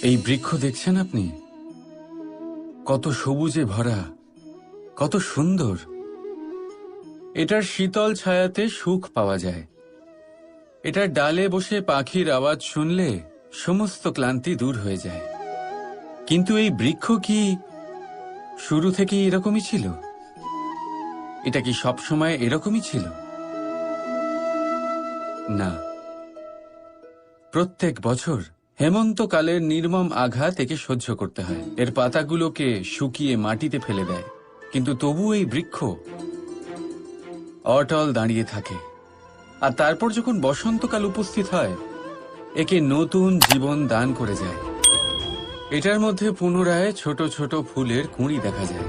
এই বৃক্ষ দেখছেন আপনি? কত সবুজে ভরা, কত সুন্দর। এটার শীতল ছায়াতে সুখ পাওয়া যায়। এটার ডালে বসে পাখির আওয়াজ শুনলে সমস্ত ক্লান্তি দূর হয়ে যায়। কিন্তু এই বৃক্ষ কি শুরু থেকেই এরকমই ছিল? এটা কি সবসময় এরকমই ছিল? না। প্রত্যেক বছর হেমন্তকালের নির্মম আঘাত একে সহ্য করতে হয়। এর পাতাগুলোকে শুকিয়ে মাটিতে ফেলে দেয়, কিন্তু তবু এই বৃক্ষ অটল দাঁড়িয়ে থাকে। আর তারপর যখন বসন্তকাল উপস্থিত হয়, একে নতুন জীবন দান করে যায়। এটার মধ্যে পুনরায় ছোট ছোট ফুলের কুঁড়ি দেখা যায়।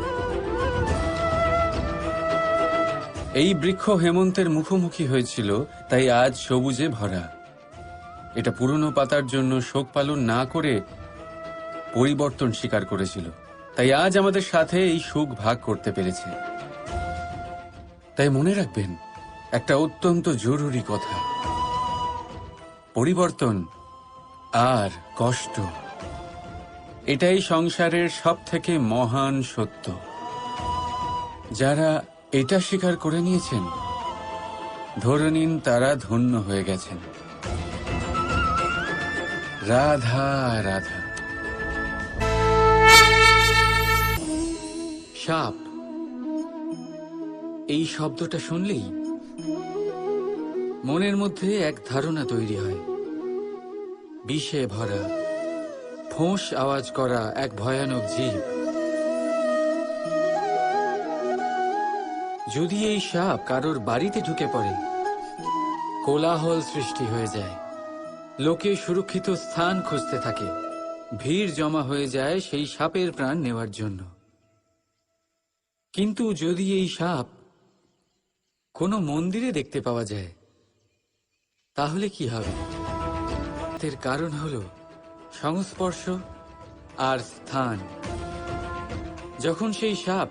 এই বৃক্ষ হেমন্তের মুখোমুখি হয়েছিল, তাই আজ সবুজে ভরা। এটা পুরনো পাতার জন্য শোক পালন না করে পরিবর্তন স্বীকার করেছিল, তাই আজ আমাদের সাথে এই সুখ ভাগ করতে পেরেছে। তাই মনে রাখবেন একটা অত্যন্ত জরুরি কথা: পরিবর্তন আর কষ্ট, এটাই সংসারের সবথেকে মহান সত্য। যারা এটা স্বীকার করে নিয়েছেন, ধরে নিন তারা ধন্য হয়ে গেছেন। রাধা রাধা। সাপ, এই শব্দটা শুনলেই মনের মধ্যে এক ধারণা তৈরি হয়। বিষে ভরা, ফোঁস আওয়াজ করা এক ভয়ানক জীব। যদি এই সাপ কারোর বাড়িতে ঢুকে পড়ে, কোলাহল সৃষ্টি হয়ে যায়। লোকে সুরক্ষিত স্থান খুঁজতে থাকে, ভিড় জমা হয়ে যায় সেই সাপের প্রাণ নেওয়ার জন্য। কিন্তু যদি এই সাপ কোনো মন্দিরে দেখতে পাওয়া যায়, তাহলে কি হবে? এর কারণ হলো সংস্পর্শ আর স্থান। যখন সেই সাপ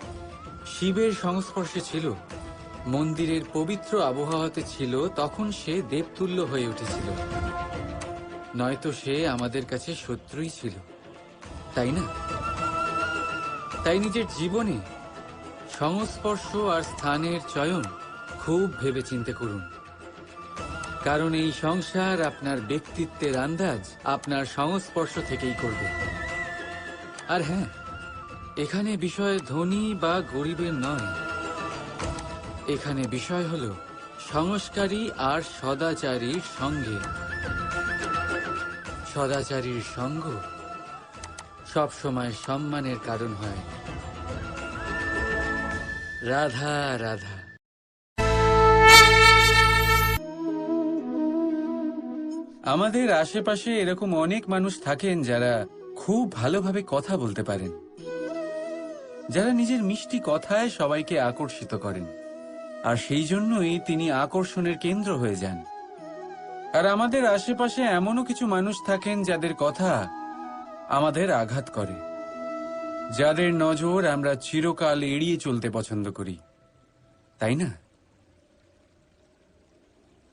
শিবের সংস্পর্শে ছিল, মন্দিরের পবিত্র আবহাওয়াতে ছিল, তখন সে দেবতুল্য হয়ে উঠেছিল। নয়তো সে আমাদের কাছে শত্রুই ছিল, তাই না? তাই নিজের জীবনে সংস্পর্শ আর স্থানের চয়ন খুব ভেবেচিন্তে করুন, কারণ এই সংসার আপনার ব্যক্তিত্বের আন্দাজ আপনার সংস্পর্শ থেকেই করবে। আর হ্যাঁ, এখানে বিষয় ধনী বা গরিবের নয়, এখানে বিষয় হলো সংস্কারী আর সদাচারীর সঙ্গে। সদাচারীর সঙ্গ সবসময় সম্মানের কারণ হয়। রাধা রাধা। আমাদের আশেপাশে এরকম অনেক মানুষ থাকেন যারা খুব ভালোভাবে কথা বলতে পারেন, যারা নিজের মিষ্টি কথায় সবাইকে আকর্ষিত করেন, আর সেই জন্যই তিনি আকর্ষণের কেন্দ্র হয়ে যান। আর আমাদের আশেপাশে এমনও কিছু মানুষ থাকেন যাদের কথা আমাদের আঘাত করে, যাদের নজর আমরা চিরকাল এড়িয়ে চলতে পছন্দ করি, তাই না?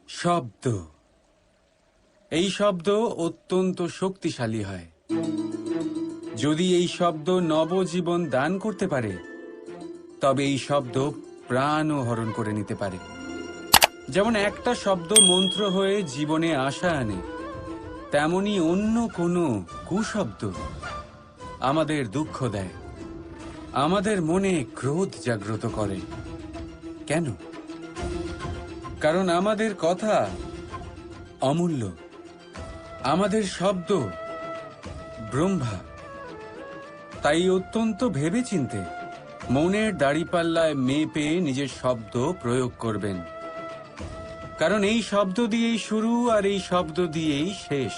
শব্দ, এই শব্দ অত্যন্ত শক্তিশালী হয়। যদি এই শব্দ নবজীবন দান করতে পারে, তবে এই শব্দ প্রাণও হরণ করে নিতে পারে। যেমন একটা শব্দ মন্ত্র হয়ে জীবনে আশা আনে, তেমনি অন্য কোনো কুশব্দ আমাদের দুঃখ দেয়, আমাদের মনে ক্রোধ জাগ্রত করে। কেন? কারণ আমাদের কথা অমূল্য, আমাদের শব্দ ব্রহ্মা। তাই অত্যন্ত ভেবেচিন্তে মনের দাড়িপাল্লায় মেপে নিজের শব্দ প্রয়োগ করবেন, কারণ এই শব্দ দিয়েই শুরু আর এই শব্দ দিয়েই শেষ।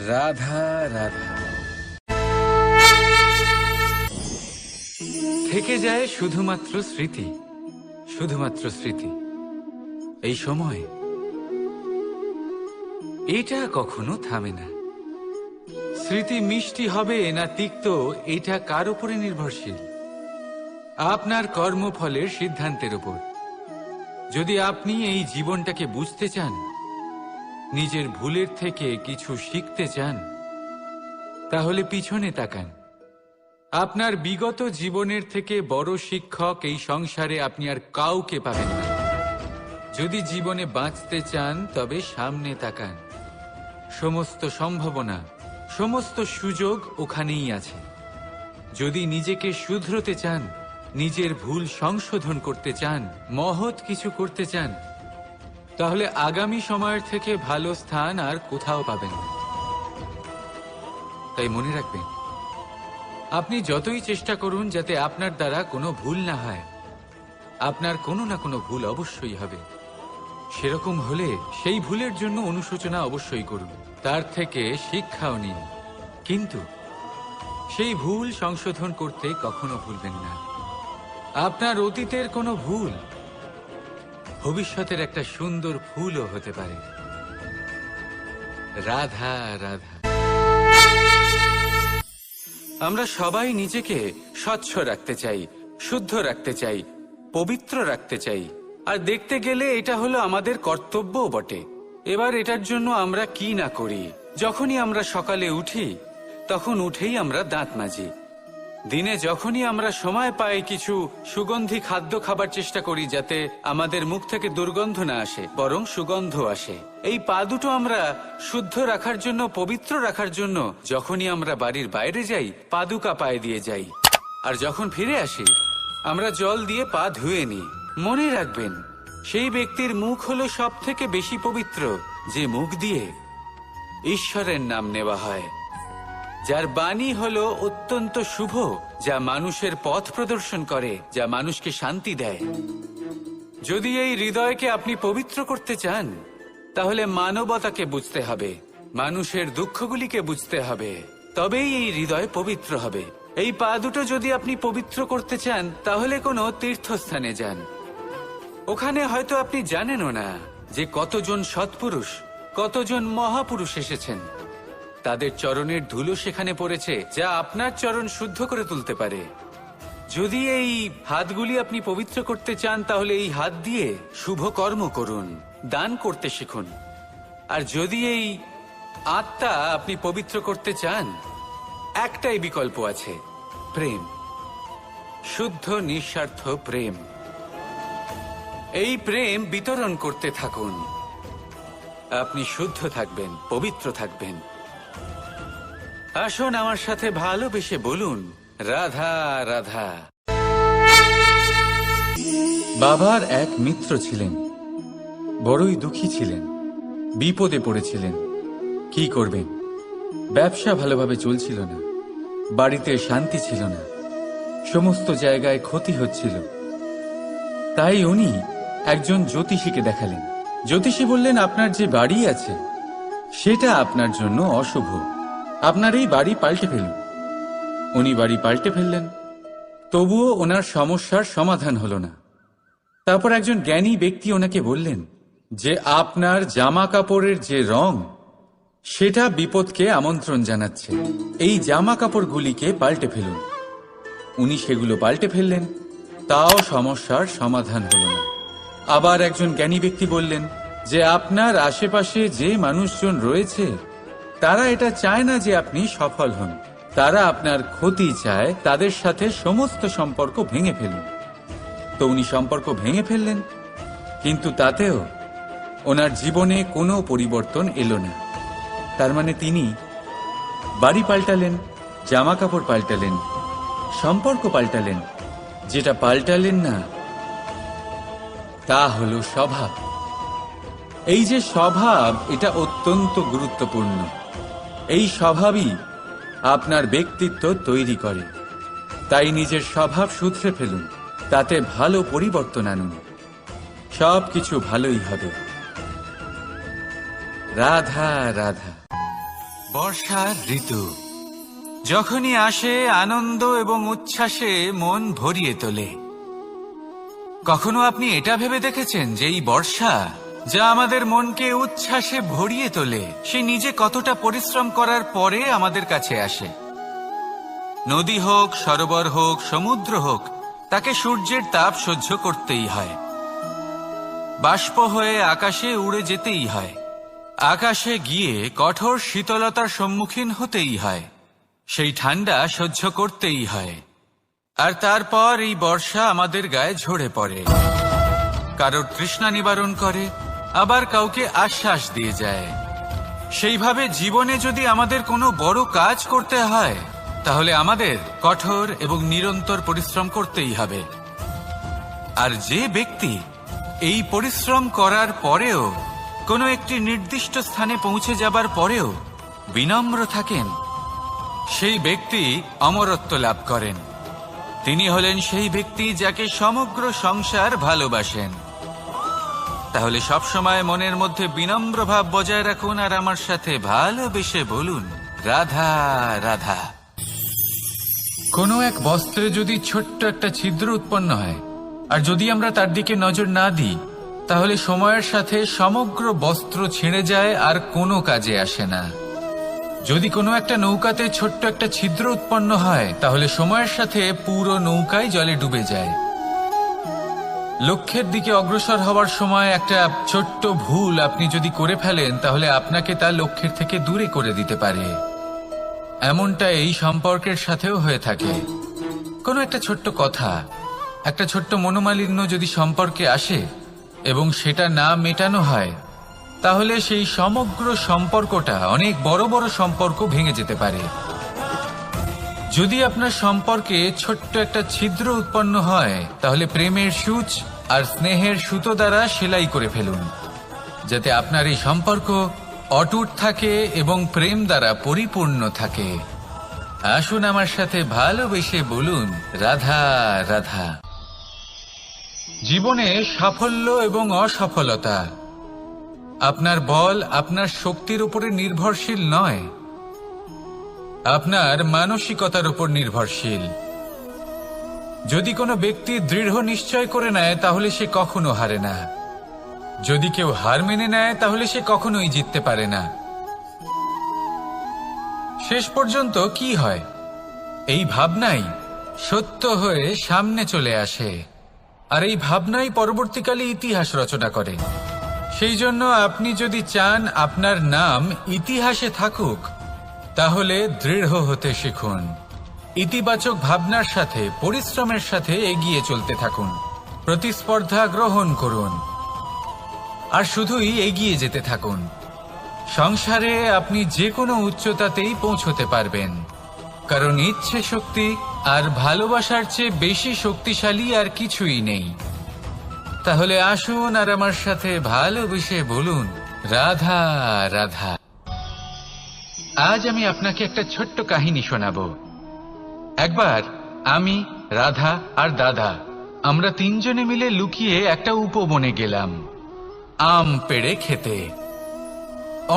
রাধা রাধা। থেকে যায় শুধুমাত্র স্মৃতি, শুধুমাত্র স্মৃতি। এই সময় এটা কখনো থামে না। স্মৃতি মিষ্টি হবে না তিক্ত, এটা কার উপরে নির্ভরশীল? আপনার কর্মফলের সিদ্ধান্তের উপর। যদি আপনি এই জীবনটাকে বুঝতে চান, নিজের ভুলের থেকে কিছু শিখতে চান, তাহলে পিছনে তাকান। আপনার বিগত জীবনের থেকে বড় শিক্ষক এই সংসারে আপনি আর কাউকে পাবেন না। যদি জীবনে বাঁচতে চান তবে সামনে তাকান। সমস্ত সম্ভাবনা, সমস্ত সুযোগ ওখানেই আছে। যদি নিজেকে শুধরোতে চান, নিজের ভুল সংশোধন করতে চান, মহৎ কিছু করতে চান, তাহলে আগামী সময়ের থেকে ভালো স্থান আর কোথাও পাবেন না। তাই মনে রাখবেন, আপনি যতই চেষ্টা করুন যাতে আপনার দ্বারা কোনো ভুল না হয়, আপনার কোনো না কোনো ভুল অবশ্যই হবে। সেরকম হলে সেই ভুলের জন্য অনুশোচনা অবশ্যই করুন, তার থেকে শিক্ষাও নিন, কিন্তু সেই ভুল সংশোধন করতে কখনো ভুলবেন না। আপনার অতীতের কোনো ভুল ভবিষ্যতের একটা সুন্দর ফুলও হতে পারে। রাধা রাধা। আমরা সবাই নিজেকে স্বচ্ছ রাখতে চাই, শুদ্ধ রাখতে চাই, পবিত্র রাখতে চাই, আর দেখতে গেলে এটা হলো আমাদের কর্তব্যও বটে। এবার এটার জন্য আমরা কি না করি। যখনই আমরা সকালে উঠি তখন উঠেই আমরা দাঁত মাজি। দিনে যখনই আমরা সময় পাই কিছু সুগন্ধি খাদ্য খাবার চেষ্টা করি, যাতে আমাদের মুখ থেকে দুর্গন্ধ না আসে, বরং সুগন্ধ আসে। এই পা দুটো আমরা শুদ্ধ রাখার জন্য, পবিত্র রাখার জন্য যখনই আমরা বাড়ির বাইরে যাই পাদুকা পায়ে দিয়ে যাই, আর যখন ফিরে আসি আমরা জল দিয়ে পা ধুয়ে নিই। মনে রাখবেন, সেই ব্যক্তির মুখ হলো সব থেকে বেশি পবিত্র যে মুখ দিয়ে ঈশ্বরের নাম নেওয়া হয়, যার বাণী হলো অত্যন্ত শুভ, যা মানুষের পথ প্রদর্শন করে, যা মানুষকে শান্তি দেয়। যদি এই হৃদয়কে আপনি পবিত্র করতে চান, তাহলে মানবতাকে বুঝতে হবে, মানুষের দুঃখগুলিকে বুঝতে হবে, তবেই এই হৃদয় পবিত্র হবে। এই পা দুটো যদি আপনি পবিত্র করতে চান, তাহলে কোনো তীর্থস্থানে যান। ওখানে হয়তো আপনি জানেনও না যে কতজন সৎপুরুষ, কতজন মহাপুরুষ এসেছেন। তাদের চরণের ধুলো সেখানে পড়েছে, যা আপনার চরণ শুদ্ধ করে তুলতে পারে। যদি এই হাতগুলি আপনি পবিত্র করতে চান, তাহলে এই হাত দিয়ে শুভ কর্ম করুন, দান করতে শিখুন। আর যদি এই আত্মা আপনি পবিত্র করতে চান, একটাই বিকল্প আছে, প্রেম, শুদ্ধ নিঃস্বার্থ প্রেম। এই প্রেম বিতরণ করতে থাকুন, আপনি শুদ্ধ থাকবেন, পবিত্র থাকবেন। আসুন আমার সাথে ভালোবেসে বলুন, রাধা রাধা। বাবার এক মিত্র ছিলেন, বড়ই দুঃখী ছিলেন, বিপদে পড়েছিলেন। কি করবেন? ব্যবসা ভালোভাবে চলছিল না, বাড়িতে শান্তি ছিল না, সমস্ত জায়গায় ক্ষতি হচ্ছিল। তাই উনি একজন জ্যোতিষীকে দেখালেন। জ্যোতিষী বললেন, আপনার যে বাড়ি আছে সেটা আপনার জন্য অশুভ, আপনার এই বাড়ি পাল্টে ফেলুন। উনি বাড়ি পাল্টে ফেললেন, তবুও ওনার সমস্যার সমাধান হলো না। তারপর একজন জ্ঞানী ব্যক্তি ওনাকে বললেন যে আপনার জামা কাপড়ের যে রং, সেটা বিপদকে আমন্ত্রণ জানাচ্ছে, এই জামা কাপড়গুলিকে পাল্টে ফেলুন। উনি সেগুলো পাল্টে ফেললেন, তাও সমস্যার সমাধান হলো না। আবার একজন জ্ঞানী ব্যক্তি বললেন যে আপনার আশেপাশে যে মানুষজন রয়েছে, তারা এটা চায় না যে আপনি সফল হন, তারা আপনার ক্ষতি চায়, তাদের সাথে সমস্ত সম্পর্ক ভেঙে ফেলুন। তো উনি সম্পর্ক ভেঙে ফেললেন, কিন্তু তাতেও ওনার জীবনে কোনো পরিবর্তন এলো না। তার মানে তিনি বাড়ি পাল্টালেন, জামা কাপড় পাল্টালেন, সম্পর্ক পাল্টালেন, যেটা পাল্টালেন না তা হলো স্বভাব। এই যে স্বভাব, এটা অত্যন্ত গুরুত্বপূর্ণ। এই স্বভাবই আপনার ব্যক্তিত্ব তৈরি করে। তাই নিজের স্বভাব শুধরে ফেলুন, তাতে ভালো পরিবর্তন আনুন, সবকিছু ভালোই হবে। রাধা রাধা। বর্ষার ঋতু যখনই আসে, আনন্দ এবং উচ্ছ্বাসে মন ভরিয়ে তোলে। কখনো আপনি এটা ভেবে দেখেছেন যে এই বর্ষা, যা আমাদের মনকে উচ্ছ্বাসে ভরিয়ে তোলে, সে নিজে কতটা পরিশ্রম করার পরে আমাদের কাছে আসে? নদী হোক, সরোবর হোক, সমুদ্র হোক, তাকে সূর্যের তাপ সহ্য করতেই হয়, বাষ্প হয়ে আকাশে উড়ে যেতেই হয়। আকাশে গিয়ে কঠোর শীতলতার সম্মুখীন হতেই হয়, সেই ঠান্ডা সহ্য করতেই হয়। আর তারপর এই বর্ষা আমাদের গায়ে ঝরে পড়ে, কারোর তৃষ্ণা নিবারণ করে, আবার কাউকে আশ্বাস দিয়ে যায়। সেইভাবে জীবনে যদি আমাদের কোনো বড় কাজ করতে হয়, তাহলে আমাদের কঠোর এবং নিরন্তর পরিশ্রম করতেই হবে। আর যে ব্যক্তি এই পরিশ্রম করার পরেও, কোনো একটি নির্দিষ্ট স্থানে পৌঁছে যাবার পরেও বিনম্র থাকেন, সেই ব্যক্তি অমরত্ব লাভ করেন। তিনি হলেন সেই ব্যক্তি যাকে সমগ্র সংসার ভালোবাসেন। তাহলে সবসময় মনের মধ্যে বিনম্র ভাব বজায় রাখুন আর আমার সাথে ভালোবেসে বলুন, রাধা রাধা। কোনো এক বস্ত্রে যদি ছোট্ট একটা ছিদ্র উৎপন্ন হয়, আর যদি আমরা তার দিকে নজর না দিই, তাহলে সময়ের সাথে সমগ্র বস্ত্র ছিঁড়ে যায় আর কোনো কাজে আসে না। যদি কোনো একটা নৌকাতে ছোট্ট একটা ছিদ্র উৎপন্ন হয়, তাহলে সময়ের সাথে পুরো নৌকাই জলে ডুবে যায়। লক্ষ্যের দিকে অগ্রসর হওয়ার সময় একটা ছোট্ট ভুল আপনি যদি করে ফেলেন, তাহলে আপনাকে তা লক্ষ্যের থেকে দূরে করে দিতে পারে। এমনটা এই সম্পর্কের সাথেও হয়ে থাকে। কোনো একটা ছোট্ট কথা, একটা ছোট্ট মনোমালিন্য যদি সম্পর্কে আসে এবং সেটা না মেটানো হয়, তাহলে সেই সমগ্র সম্পর্কটা অনেক বড় বড় সম্পর্ক ভেঙে যেতে পারে। যদি আপনার সম্পর্কে ছোট্ট একটা ছিদ্র উৎপন্ন হয়, তাহলে প্রেমের সূচ আর স্নেহের সুতো দ্বারা সেলাই করে ফেলুন, যাতে আপনার এই সম্পর্ক অটুট থাকে এবং প্রেম দ্বারা পরিপূর্ণ থাকে। আসুন আমার সাথে ভালোবেসে বলুন, রাধা রাধা। জীবনে সাফল্য এবং অসফলতা আপনার বল, আপনার শক্তির উপরে নির্ভরশীল নয়, আপনার মানসিকতার উপর নির্ভরশীল। যদি কোনো ব্যক্তি দৃঢ় নিশ্চয় করে নেয়, তাহলে সে কখনো হারে না। যদি কেউ হার মেনে নেয়, তাহলে সে কখনোই জিততে পারে না। শেষ পর্যন্ত কি হয়? এই ভাবনাই সত্য হয়ে সামনে চলে আসে, আর এই ভাবনাই পরবর্তীকালে ইতিহাস রচনা করে। সেই জন্য আপনি যদি চান আপনার নাম ইতিহাসে থাকুক, তাহলে দৃঢ় হতে শিখুন। ইতিবাচক ভাবনার সাথে, পরিশ্রমের সাথে এগিয়ে চলতে থাকুন। প্রতিস্পর্ধা গ্রহণ করুন আর শুধুই এগিয়ে যেতে থাকুন। সংসারে আপনি যে কোনো উচ্চতাতেই পৌঁছতে পারবেন, কারণ ইচ্ছে শক্তি আর ভালোবাসার চেয়ে বেশি শক্তিশালী আর কিছুই নেই। তাহলে আসুন আর আমার সাথে ভালোবেসে বলুন, রাধা রাধা। আজ আমি আপনাকে একটা ছোট্ট কাহিনী শোনাবো। একবার আমি, রাধা আর দাদা, আমরা তিনজনে মিলে লুকিয়ে একটা উপবনে গেলাম আম পেড়ে খেতে।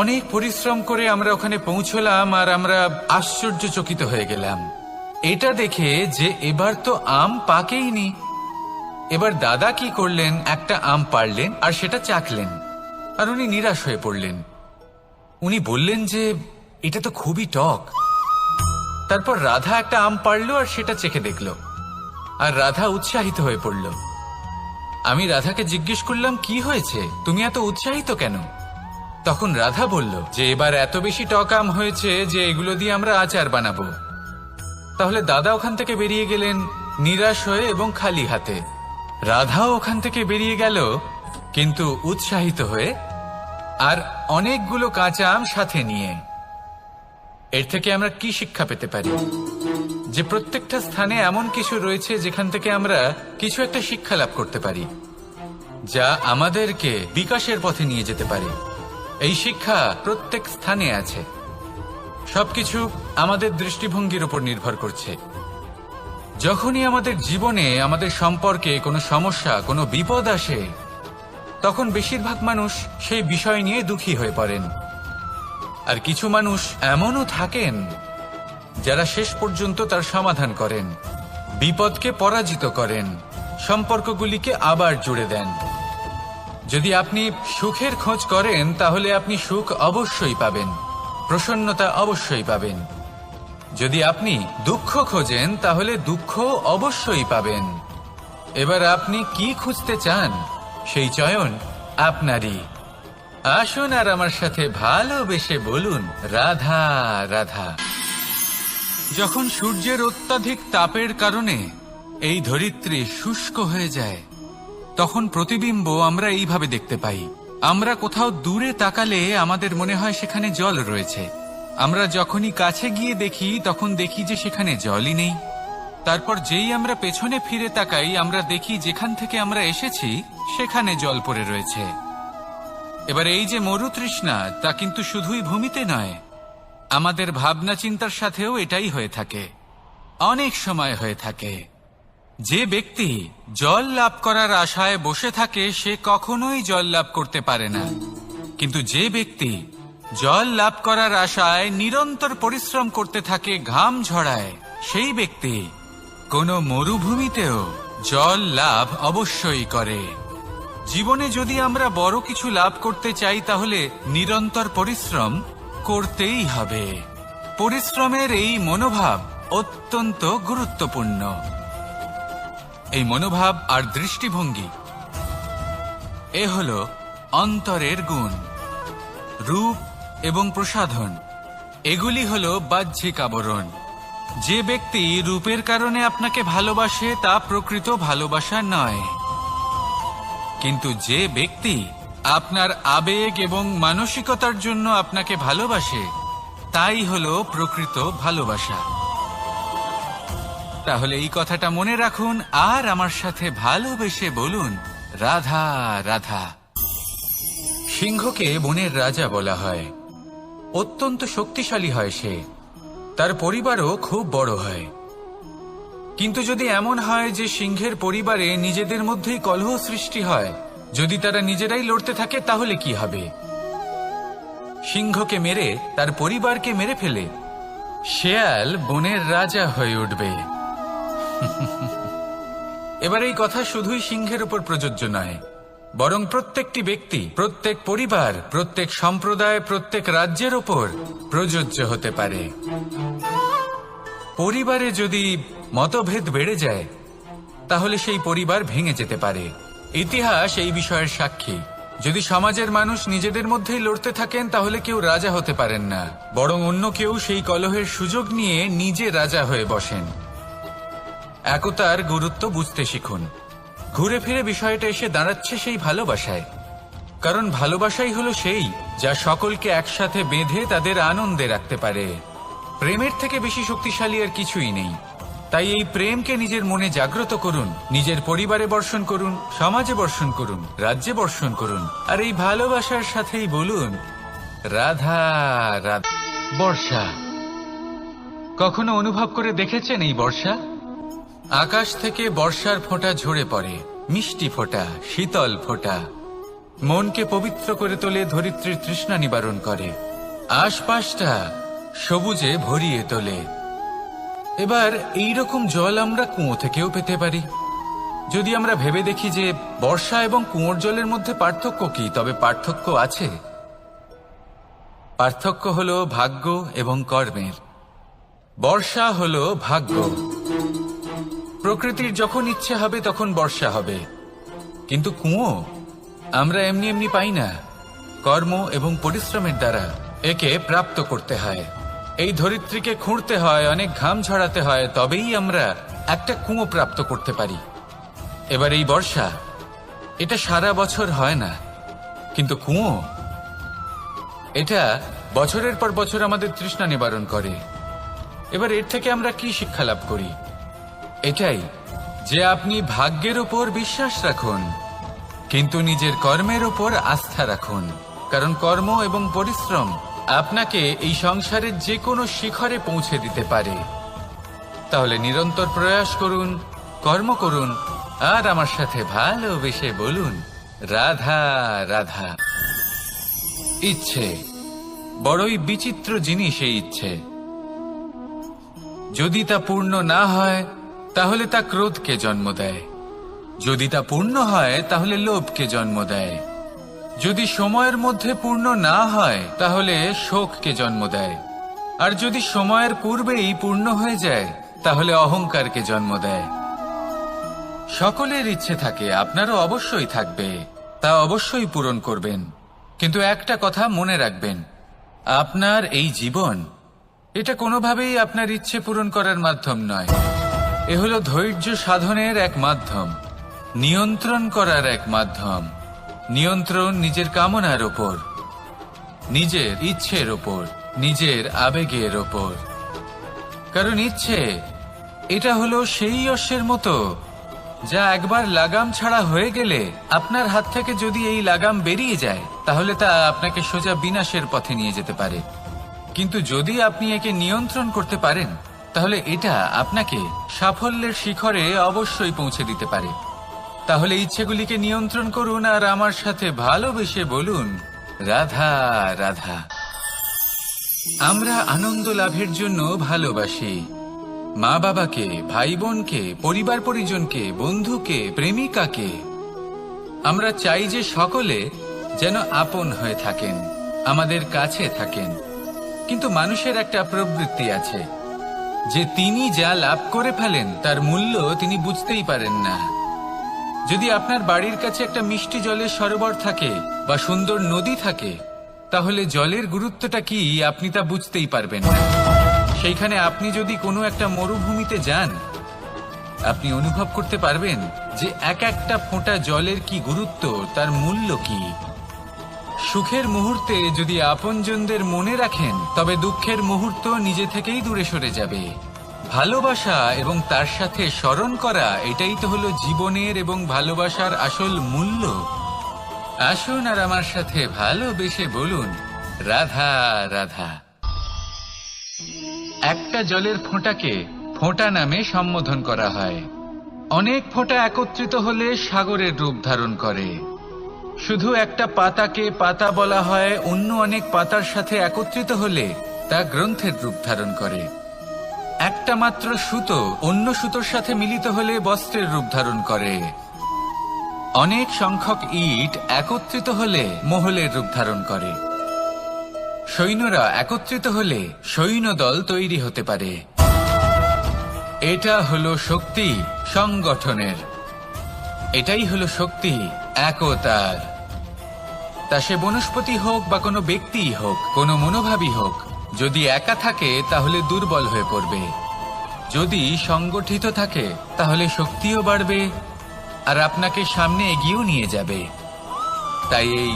অনেক পরিশ্রম করে আমরা ওখানে পৌঁছলাম আর আমরা আশ্চর্যচকিত হয়ে গেলাম এটা দেখে যে এবার তো আম পাকেইনি। এবার দাদা কি করলেন, একটা আম পাড়লেন আর সেটা চাখলেন, আর উনি নিরাশ হয়ে পড়লেন। উনি বললেন যে এটা তো খুবই টক। তারপর রাধা একটা আম পাড়লো আর সেটা চেখে দেখলো, আর রাধা উৎসাহিত হয়ে পড়ল। আমি রাধাকে জিজ্ঞেস করলাম, কি হয়েছে, তুমি এত উৎসাহিত কেন? তখন রাধা বলল যে এবার এত বেশি টক আম হয়েছে যে এগুলো দিয়ে আমরা আচার বানাবো। তাহলে দাদা ওখান থেকে বেরিয়ে গেলেন নিরাশ হয়ে এবং খালি হাতে। রাধাও ওখান থেকে বেরিয়ে গেল কিন্তু উৎসাহিত হয়ে, আর অনেকগুলো কাঁচা আম সাথে নিয়ে। এর থেকে আমরা কি শিক্ষা পেতে পারি? যে প্রত্যেকটা স্থানে এমন কিছু রয়েছে যেখান থেকে আমরা কিছু একটা শিক্ষা লাভ করতে পারি, যা আমাদেরকে বিকাশের পথে নিয়ে যেতে পারে। এই শিক্ষা প্রত্যেক স্থানে আছে। সবকিছু আমাদের দৃষ্টিভঙ্গির উপর নির্ভর করছে। যখনই আমাদের জীবনে, আমাদের সম্পর্কে কোনো সমস্যা, কোনো বিপদ আসে, তখন বেশিরভাগ মানুষ সেই বিষয় নিয়ে দুঃখী হয়ে পড়েন। আর কিছু মানুষ এমনও থাকেন যারা শেষ পর্যন্ত তার সমাধান করেন, বিপদকে পরাজিত করেন, সম্পর্কগুলিকে আবার জুড়ে দেন। যদি আপনি সুখের খোঁজ করেন, তাহলে আপনি সুখ অবশ্যই পাবেন, প্রসন্নতা অবশ্যই পাবেন। যদি আপনি দুঃখ খোঁজেন, তাহলে দুঃখ অবশ্যই পাবেন। এবার আপনি কি খুঁজতে চান, সেই চয়ন আপনারই। আসুন আর আমার সাথে ভালোবেসে বলুন রাধা রাধা। যখন সূর্যের অত্যাধিক তাপের কারণে এই ধরিত্রী শুষ্ক হয়ে যায়, তখন প্রতিবিম্ব আমরা এইভাবে দেখতে পাই। আমরা কোথাও দূরে তাকালে আমাদের মনে হয় সেখানে জল রয়েছে। আমরা যখনই কাছে গিয়ে দেখি তখন দেখি যে সেখানে জলই নেই। তারপর যেই আমরা পেছনে ফিরে তাকাই আমরা দেখি যেখান থেকে আমরা এসেছি সেখানে জল পড়ে রয়েছে। এবার এই যে মরুতৃষ্ণা, তা কিন্তু শুধুই ভূমিতে নয়, আমাদের ভাবনা চিন্তার সাথেও এটাই হয়ে থাকে, অনেক সময় হয়ে থাকে। যে ব্যক্তি জল লাভ করার আশায় বসে থাকে সে কখনোই জল লাভ করতে পারে না, কিন্তু যে ব্যক্তি জল লাভ করার আশায় নিরন্তর পরিশ্রম করতে থাকে, ঘাম ঝরায়, সেই ব্যক্তি কোনো মরুভূমিতেও জল লাভ অবশ্যই করে। জীবনে যদি আমরা বড় কিছু লাভ করতে চাই তাহলে নিরন্তর পরিশ্রম করতেই হবে। পরিশ্রমের এই মনোভাব অত্যন্ত গুরুত্বপূর্ণ। এই মনোভাব আর দৃষ্টিভঙ্গি এ হল অন্তরের গুণ। রূপ এবং প্রসাধন এগুলি হল বাহ্যিক আবরণ। যে ব্যক্তি রূপের কারণে আপনাকে ভালোবাসে তা প্রকৃত ভালোবাসা নয়, কিন্তু যে ব্যক্তি আপনার আবেগ এবং মানসিকতার জন্য আপনাকে ভালোবাসে তাই হলো প্রকৃত ভালোবাসা। তাহলে এই কথাটা মনে রাখুন আর আমার সাথে ভালোবেসে বলুন রাধা রাধা। সিংহকে বনের রাজা বলা হয়। অত্যন্ত শক্তিশালী হয় সে, তার পরিবারও খুব বড় হয়। কিন্তু যদি এমন হয় যে সিংহের পরিবারে নিজেদের মধ্যেই কলহ সৃষ্টি হয়, যদি তারা নিজেরাই লড়তে থাকে তাহলে কি হবে? সিংহকে মেরে তার পরিবারকে মেরে ফেলে শেয়াল বনের রাজা হয়ে উঠবে। এবার এই কথা শুধুই সিংহের উপর প্রযোজ্য নয়, বরং প্রত্যেকটি ব্যক্তি, প্রত্যেক পরিবার, প্রত্যেক সম্প্রদায়, প্রত্যেক রাজ্যের ওপর প্রযোজ্য হতে পারে। পরিবারে যদি মতভেদ বেড়ে যায় তাহলে সেই পরিবার ভেঙে যেতে পারে। ইতিহাস এই বিষয়ের সাক্ষী। যদি সমাজের মানুষ নিজেদের মধ্যেই লড়তে থাকেন তাহলে কেউ রাজা হতে পারেন না, বরং অন্য কেউ সেই কলহের সুযোগ নিয়ে নিজে রাজা হয়ে বসেন। একতার গুরুত্ব বুঝতে শিখুন। ঘুরে ফিরে বিষয়টা এসে দাঁড়াচ্ছে সেই ভালোবাসায়, কারণ ভালোবাসাই হলো সেই যা সকলকে একসাথে বেঁধে তাদের আনন্দে রাখতে পারে। প্রেমের থেকে বেশি শক্তিশালী আর কিছুই নেই। তাই এই প্রেমকে নিজের মনে জাগ্রত করুন, নিজের পরিবারে বর্ষণ করুন, সমাজে বর্ষণ করুন, রাজ্যে বর্ষণ করুন, আর এই ভালোবাসার সাথেই বলুন রাধা রাধা। বর্ষা কখনো অনুভব করে দেখেছেন এই বর্ষা? আকাশ থেকে বর্ষার ফোঁটা ঝরে পড়ে, মিষ্টি ফোঁটা, শীতল ফোঁটা, মনকে পবিত্র করে তোলে, ধরিত্রীর তৃষ্ণা নিবারণ করে, আশপাশটা সবুজে ভরিয়ে তোলে। এবার এইরকম জল আমরা কুয়ো থেকেও পেতে পারি। যদি আমরা ভেবে দেখি যে বর্ষা এবং কুয়োর জলের মধ্যে পার্থক্য কি, তবে পার্থক্য আছে। পার্থক্য হলো ভাগ্য এবং কর্মের। বর্ষা হলো ভাগ্য। প্রকৃতির যখন ইচ্ছে হবে তখন বর্ষা হবে, কিন্তু কুয়ো আমরা এমনি এমনি পাই না। কর্ম এবং পরিশ্রমের দ্বারা একে প্রাপ্ত করতে হয়। এই ধরিত্রীকে খুঁড়তে হয়, অনেক ঘাম ঝরাতে হয়, তবেই আমরা একটা কুয়ো প্রাপ্ত করতে পারি। এবার এই বর্ষা, এটা সারা বছর হয় না, কিন্তু কুয়ো এটা বছরের পর বছর আমাদের তৃষ্ণা নিবারণ করে। এবার এর থেকে আমরা কি শিক্ষা লাভ করি? এটাই যে আপনি ভাগ্যের উপর বিশ্বাস রাখুন, কিন্তু নিজের কর্মের উপর আস্থা রাখুন, কারণ কর্ম এবং পরিশ্রম আপনাকে এই সংসারের যে কোনো শিখরে পৌঁছে দিতে পারে। তাহলে নিরন্তর প্রয়াস করুন, কর্ম করুন, আর আমার সাথে ভালোবেসে বলুন রাধা রাধা। ইচ্ছে বড়ই বিচিত্র জিনিস। এই ইচ্ছে যদি তা পূর্ণ না হয় তাহলে তা ক্রোধকে জন্ম দেয়, যদি তা পূর্ণ হয় তাহলে লোভকে জন্ম দেয়, যদি সময়ের মধ্যে পূর্ণ না হয় তাহলে শোককে জন্ম দেয়, আর যদি সময়ের পূর্বেই পূর্ণ হয়ে যায় তাহলে অহংকারকে জন্ম দেয়। সকলের ইচ্ছে থাকে, আপনারও অবশ্যই থাকবে, তা অবশ্যই পূরণ করবেন, কিন্তু একটা কথা মনে রাখবেন, আপনার এই জীবন এটা কোনোভাবেই আপনার ইচ্ছে পূরণ করার মাধ্যম নয়। এ হলো ধৈর্য সাধনের এক মাধ্যম, নিয়ন্ত্রণ করার এক মাধ্যম। নিয়ন্ত্রণ নিজের কামনার ওপর, নিজের ইচ্ছের ওপর, নিজের আবেগের ওপর। কারণ ইচ্ছে এটা হলো সেই অশ্বের মতো যা একবার লাগাম ছাড়া হয়ে গেলে, আপনার হাত থেকে যদি এই লাগাম বেরিয়ে যায় তাহলে তা আপনাকে সোজা বিনাশের পথে নিয়ে যেতে পারে। কিন্তু যদি আপনি একে নিয়ন্ত্রণ করতে পারেন তাহলে এটা আপনাকে সাফল্যের শিখরে অবশ্যই পৌঁছে দিতে পারে। তাহলে ইচ্ছেগুলিকে নিয়ন্ত্রণ করুন আর আমার সাথে ভালোবেসে বলুন, রাধা রাধা। আমরা আনন্দ লাভের জন্য ভালোবাসি মা বাবাকে, ভাই বোনকে, পরিবার পরিজনকে, বন্ধুকে, প্রেমিকাকে। আমরা চাই যে সকলে যেন আপন হয়ে থাকেন, আমাদের কাছে থাকেন। কিন্তু মানুষের একটা প্রবৃত্তি আছে যে তিনি যা লাভ করে ফেলেন তার মূল্য তিনি বুঝতেই পারেন না। যদি আপনার বাড়ির কাছে একটা মিষ্টি জলের সরোবর থাকে বা সুন্দর নদী থাকে, তাহলে জলের গুরুত্বটা কি আপনি তা বুঝতেই পারবেন না। সেইখানে আপনি যদি কোনো একটা মরুভূমিতে যান, আপনি অনুভব করতে পারবেন যে এক একটা ফোঁটা জলের কি গুরুত্ব, তার মূল্য কি। সুখের মুহূর্তে যদি আপনজনদের মনে রাখেন, তবে দুঃখের মুহূর্ত নিজে থেকেই দূরে সরে যাবে। ভালোবাসা এবং তার সাথে স্মরণ করা, এটাই তো হলো জীবনের এবং ভালোবাসার আসল মূল্য। আসুন আর আমার সাথে ভালোবেসে বলুন, রাধা রাধা। একটা জলের ফোঁটাকে ফোঁটা নামে সম্বোধন করা হয়। অনেক ফোঁটা একত্রিত হলে সাগরের রূপ ধারণ করে। শুধু একটা পাতাকে পাতা বলা হয়, অন্য অনেক পাতার সাথে একত্রিত হলে তা গ্রন্থের রূপ ধারণ করে। একটা মাত্র সুতো অন্য সুতোর সাথে মিলিত হলে বস্ত্রের রূপ ধারণ করে। অনেক সংখ্যক ইট একত্রিত হলে মহলের রূপ ধারণ করে। সৈন্যরা একত্রিত হলে সৈন্যদল তৈরি হতে পারে। এটা হলো শক্তি সংগঠনের, এটাই হলো শক্তি একতার। তা সে বনস্পতি হোক বা কোনো ব্যক্তিই হোক, কোনো মনোভাবই হোক, যদি একা থাকে তাহলে দুর্বল হয়ে পড়বে। যদি সংগঠিত থাকে তাহলে শক্তিও বাড়বে আর আপনাকে সামনে এগিয়েও নিয়ে যাবে। তাই এই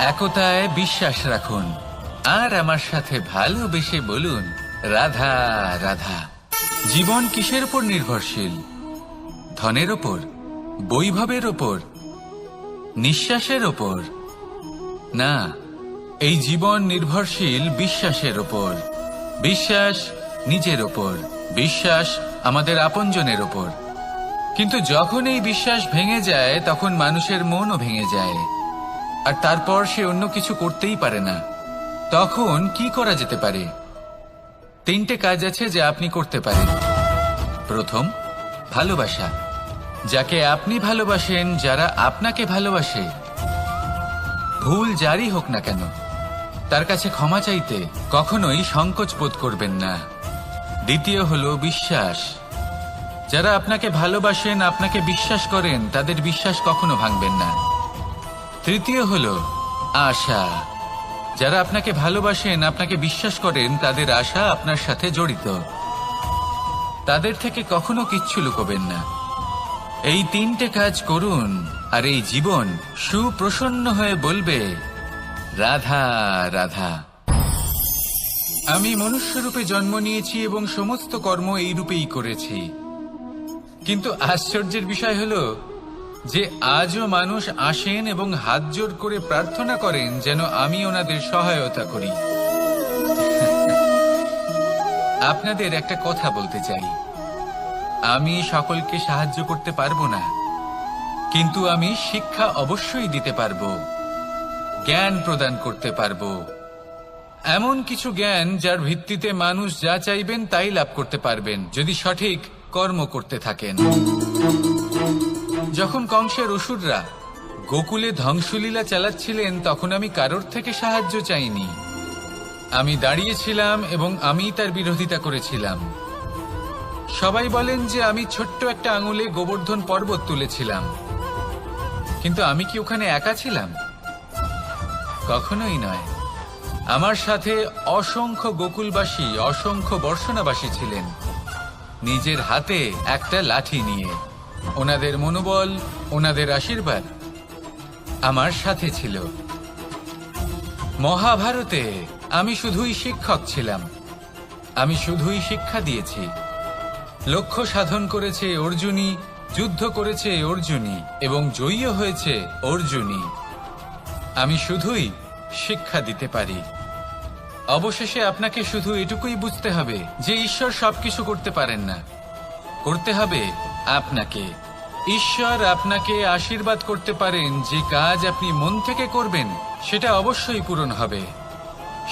একতায় বিশ্বাস রাখুন আর আমার সাথে ভালোবেসে বলুন, রাধা রাধা। জীবন কিসের উপর নির্ভরশীল? ধনের ওপর, বৈভবের ওপর, নিঃশ্বাসের ওপর? না, এই জীবন নির্ভরশীল বিশ্বাসের ওপর। বিশ্বাস নিজের ওপর, বিশ্বাস আমাদের আপনজনের ওপর। কিন্তু যখন এই বিশ্বাস ভেঙে যায় তখন মানুষের মনও ভেঙে যায়, আর তারপর সে অন্য কিছু করতেই পারে না। তখন কি করা যেতে পারে? 3টে কাজ আছে যা আপনি করতে পারেন। প্রথম, ভালোবাসা। যাকে আপনি ভালোবাসেন, যারা আপনাকে ভালোবাসে, ভুল যারই হোক না কেন, তার কাছে ক্ষমা চাইতে কখনোই সংকোচ বোধ করবেন না। দ্বিতীয় হলো বিশ্বাস। যারা আপনাকে ভালোবাসেন, আপনাকে বিশ্বাস করেন, তাদের বিশ্বাস কখনো ভাঙবেন না। তৃতীয় হলো আশা। যারা আপনাকে ভালোবাসেন, আপনাকে বিশ্বাস করেন, তাদের আশা আপনার সাথে জড়িত। তাদের থেকে কখনো কিচ্ছু লুকোবেন না। এই 3টে কাজ করুন আর এই জীবন সুপ্রসন্ন হয়ে বলবে, রাধা রাধা। আমি মনুষ্যরূপে জন্ম নিয়েছি এবং সমস্ত কর্ম এই রূপেই করেছি। কিন্তু আশ্চর্যের বিষয় হলো যে আজও মানুষ আসেন এবং হাত জোর করে প্রার্থনা করেন যেন আমি ওনাদের সহায়তা করি। আপনাদের একটা কথা বলতে চাই, আমি সকলকে সাহায্য করতে পারবো না, কিন্তু আমি শিক্ষা অবশ্যই দিতে পারবো, জ্ঞান প্রদান করতে পারবো। এমন কিছু জ্ঞান যার ভিত্তিতে মানুষ যা চাইবেন তাই লাভ করতে পারবেন যদি সঠিক কর্ম করতে থাকেন। যখন কংসের অসুররা গোকুলে ধ্বংসলীলা চালাচ্ছিলেন, তখন আমি কারোর থেকে সাহায্য চাইনি। আমি দাঁড়িয়েছিলাম এবং আমি তার বিরোধিতা করেছিলাম। সবাই বলেন যে আমি ছোট্ট একটা আঙুলে গোবর্ধন পর্বত তুলেছিলাম, কিন্তু আমি কি ওখানে একা ছিলাম? কখনোই নয়। আমার সাথে অসংখ্য গোকুলবাসী, অসংখ্য বর্ষণাবাসী ছিলেন, নিজের হাতে একটা লাঠি নিয়ে। ওনাদের মনোবল, ওনাদের আশীর্বাদ আমার সাথে ছিল। মহাভারতে আমি শুধুই শিক্ষক ছিলাম, আমি শুধুই শিক্ষা দিয়েছি। লক্ষ্য সাধন করেছে অর্জুনই, যুদ্ধ করেছে অর্জুনই এবং জয়ী হয়েছে অর্জুনই। আমি শুধুই শিক্ষা দিতে পারি। অবশেষে আপনাকে শুধু এটুকুই বুঝতে হবে যে ঈশ্বর সবকিছু করতে পারেন না, করতে হবে আপনাকে। ঈশ্বর আপনাকে আশীর্বাদ করতে পারেন যে কাজ আপনি মন থেকে করবেন সেটা অবশ্যই পূরণ হবে।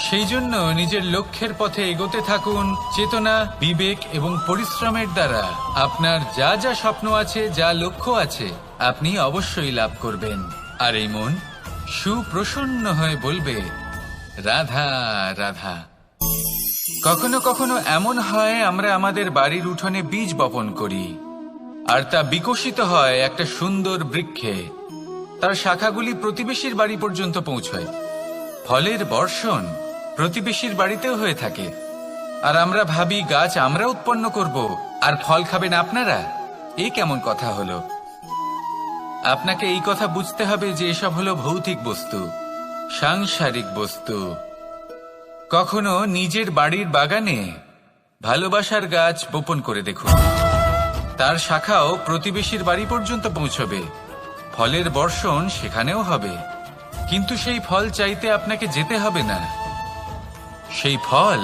সেই জন্য নিজের লক্ষ্যের পথে এগোতে থাকুন। চেতনা, বিবেক এবং পরিশ্রমের দ্বারা আপনার যা যা স্বপ্ন আছে, যা লক্ষ্য আছে, আপনি অবশ্যই লাভ করবেন। আর এই মন সুপ্রসন্ন হয়ে বলবে, রাধা রাধা। কখনো কখনো এমন হয় আমরা আমাদের বাড়ির উঠোনে বীজ বপন করি, আর তা বিকশিত হয় একটা সুন্দর বৃক্ষে। তার শাখাগুলি প্রতিবেশীর বাড়ি পর্যন্ত পৌঁছয়। ফলের বর্ষণ প্রতিবেশীর বাড়িতেও হয়ে থাকে। আর আমরা ভাবি গাছ আমরা উৎপন্ন করব আর ফল খাবেন আপনারা। এ কেমন কথা হলো? আপনাকে এই কথা বুঝতে হবে যে এসব হলো ভৌতিক বস্তু, সাংসারিক বস্তু। কখনো নিজের বাড়ির বাগানে ভালোবাসার গাছ বপন করে দেখুন। তার শাখাও প্রতিবেশীর বাড়ি পর্যন্ত পৌঁছবে, ফলের বর্ষণ সেখানেও হবে। কিন্তু সেই ফল চাইতে আপনাকে যেতে হবে না, সেই ফল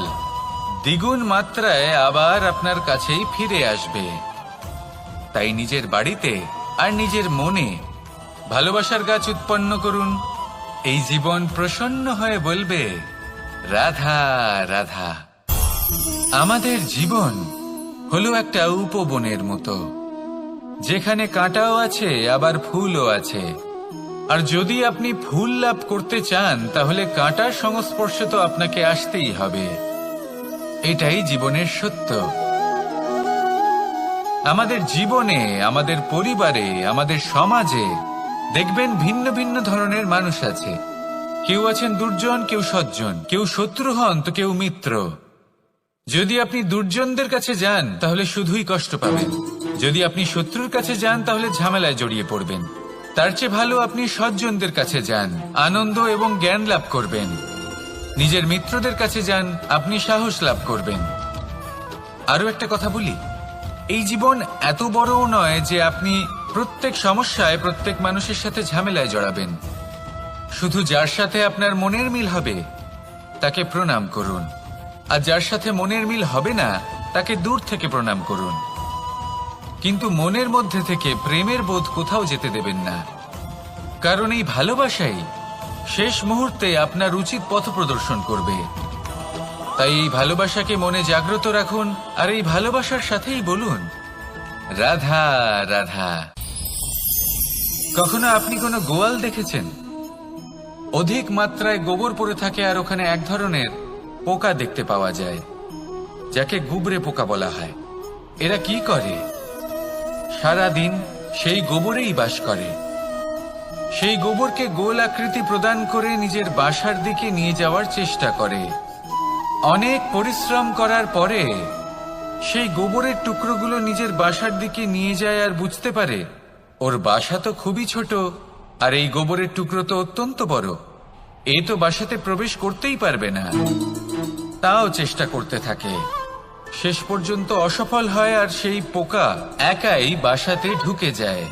দ্বিগুণ মাত্রায় আবার আপনার কাছেই ফিরে আসবে। তাই নিজের বাড়িতে আর নিজের মনে ভালোবাসার গাছ উৎপন্ন করুন। এই জীবন প্রসন্ন হয়ে বলবে, রাধা রাধা। আমাদের জীবন হলো একটা উপবনের মতো, যেখানে কাঁটাও আছে আবার ফুলও আছে। আর যদি আপনি ফুল লাভ করতে চান তাহলে কাঁটার সংস্পর্শে তো আপনাকে আসতেই হবে। এটাই জীবনের সত্য। আমাদের জীবনে, আমাদের পরিবারে, আমাদের সমাজে দেখবেন ভিন্ন ভিন্ন ধরনের মানুষ আছে। কেউ আছেন দুর্জন, কেউ সজ্জন, কেউ শত্রু হন তো কেউ মিত্র। যদি আপনি দুর্জনদের কাছে যান তাহলে শুধুই কষ্ট পাবেন, যদি আপনি শত্রুর কাছে যান তাহলে ঝামেলায় জড়িয়ে পড়বেন। তার চেয়ে ভালো আপনি সজ্জনদের কাছে যান, আনন্দ এবং জ্ঞান লাভ করবেন। নিজের মিত্রদের কাছে যান, আপনি সাহস লাভ করবেন। আরো একটা কথা বলি, এই জীবন এত বড়ও নয় যে আপনি প্রত্যেক সমস্যায় প্রত্যেক মানুষের সাথে ঝামেলায় জড়াবেন। শুধু যার সাথে আপনার মনের মিল হবে তাকে প্রণাম করুন, আর যার সাথে মনের মিল হবে না তাকে দূর থেকে প্রণাম করুন। কিন্তু মনের মধ্যে থেকে প্রেমের বোধ কোথাও যেতে দেবেন না, কারণ এই ভালোবাসাই শেষ মুহূর্তে আপনার উচিত পথ প্রদর্শন করবে। তাই এই ভালোবাসাকে মনে জাগ্রত রাখুন, আর এই ভালোবাসার সাথেই বলুন, রাধা রাধা। কখনো আপনি কোনো গোয়াল দেখেছেন? অধিক মাত্রায় গোবর পড়ে থাকে, আর ওখানে এক ধরনের পোকা দেখতে পাওয়া যায় যাকে গুবরে পোকা বলা হয়। এরা কি করে? সারাদিন সেই গোবরেই বাস করে। সেই গোবরকে গোল আকৃতি প্রদান করে নিজের বাসার দিকে নিয়ে যাওয়ার চেষ্টা করে। অনেক পরিশ্রম করার পরে সেই গোবরের টুকরোগুলো নিজের বাসার দিকে নিয়ে যায় আর বুঝতে পারে ওর বাসা তো খুবই ছোট, আর এই গোবরের টুকরো তো অত্যন্ত বড়। এ তো বাসাতে প্রবেশ করতেই পারবে না। তাও চেষ্টা করতে থাকে, শেষ পর্যন্ত অসফল হয়, আর সেই পোকা একাই বাসাতে ঢুকে যায়।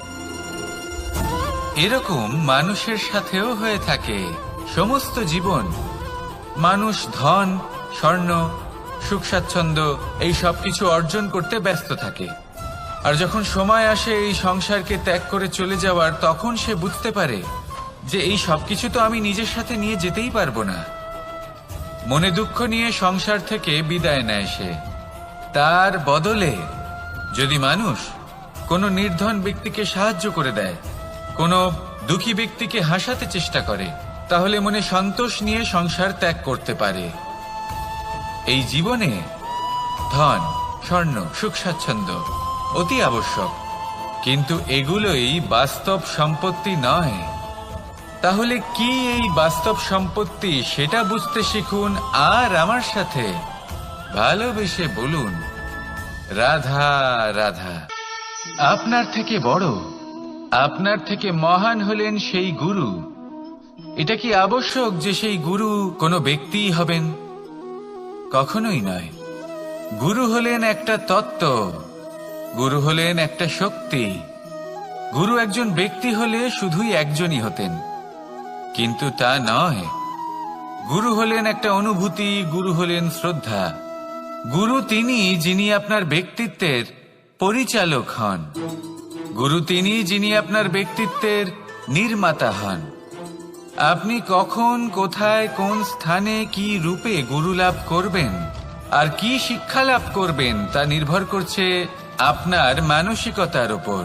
এরকম মানুষের সাথেও হয়ে থাকে। সমস্ত জীবন মানুষ ধন, স্বর্ণ, সুখ স্বাচ্ছন্দ্য এই সব কিছু অর্জন করতে ব্যস্ত থাকে। আর যখন সময় আসে এই সংসারকে ত্যাগ করে চলে যাওয়ার, তখন সে বুঝতে পারে যে এই সবকিছু তো আমি নিজের সাথে নিয়ে যেতেই পারবো না। মনে দুঃখ নিয়ে সংসার থেকে বিদায় নেয় সে। তার বদলে যদি মানুষ কোনো নির্ধন ব্যক্তিকে সাহায্য করে দেয়, কোনো দুঃখী ব্যক্তিকে হাসাতে চেষ্টা করে, তাহলে মনে সন্তোষ নিয়ে সংসার ত্যাগ করতে পারে। এই জীবনে ধন, স্বর্ণ, সুখ স্বাচ্ছন্দ্য অতি আবশ্যক, কিন্তু এগুলোই বাস্তব সম্পত্তি নয়। তাহলে কি এই বাস্তব সম্পত্তি সেটা বুঝতে শিখুন আর আমার সাথে ভালোবেসে বলুন, রাধা রাধা। আপনার থেকে বড়, আপনার থেকে মহান হলেন সেই গুরু। এটা কি আবশ্যক যে সেই গুরু কোনো ব্যক্তিই হবেন? কখনোই নয়। গুরু হলেন একটা তত্ত্ব, গুরু হলেন একটা শক্তি। গুরু একজন ব্যক্তি হলে শুধুই একজনই হতেন, কিন্তু তা নয়। গুরু হলেন একটা অনুভূতি, গুরু হলেন শ্রদ্ধা। গুরু তিনি যিনি আপনার ব্যক্তিত্বের পরিচালক হন। গুরু তিনি যিনি আপনার ব্যক্তিত্বের নির্মাতা হন। আপনি কখন, কোথায়, কোন স্থানে, কি রূপে গুরু লাভ করবেন আর কি শিক্ষা লাভ করবেন তা নির্ভর করছে আপনার মানসিকতার উপর,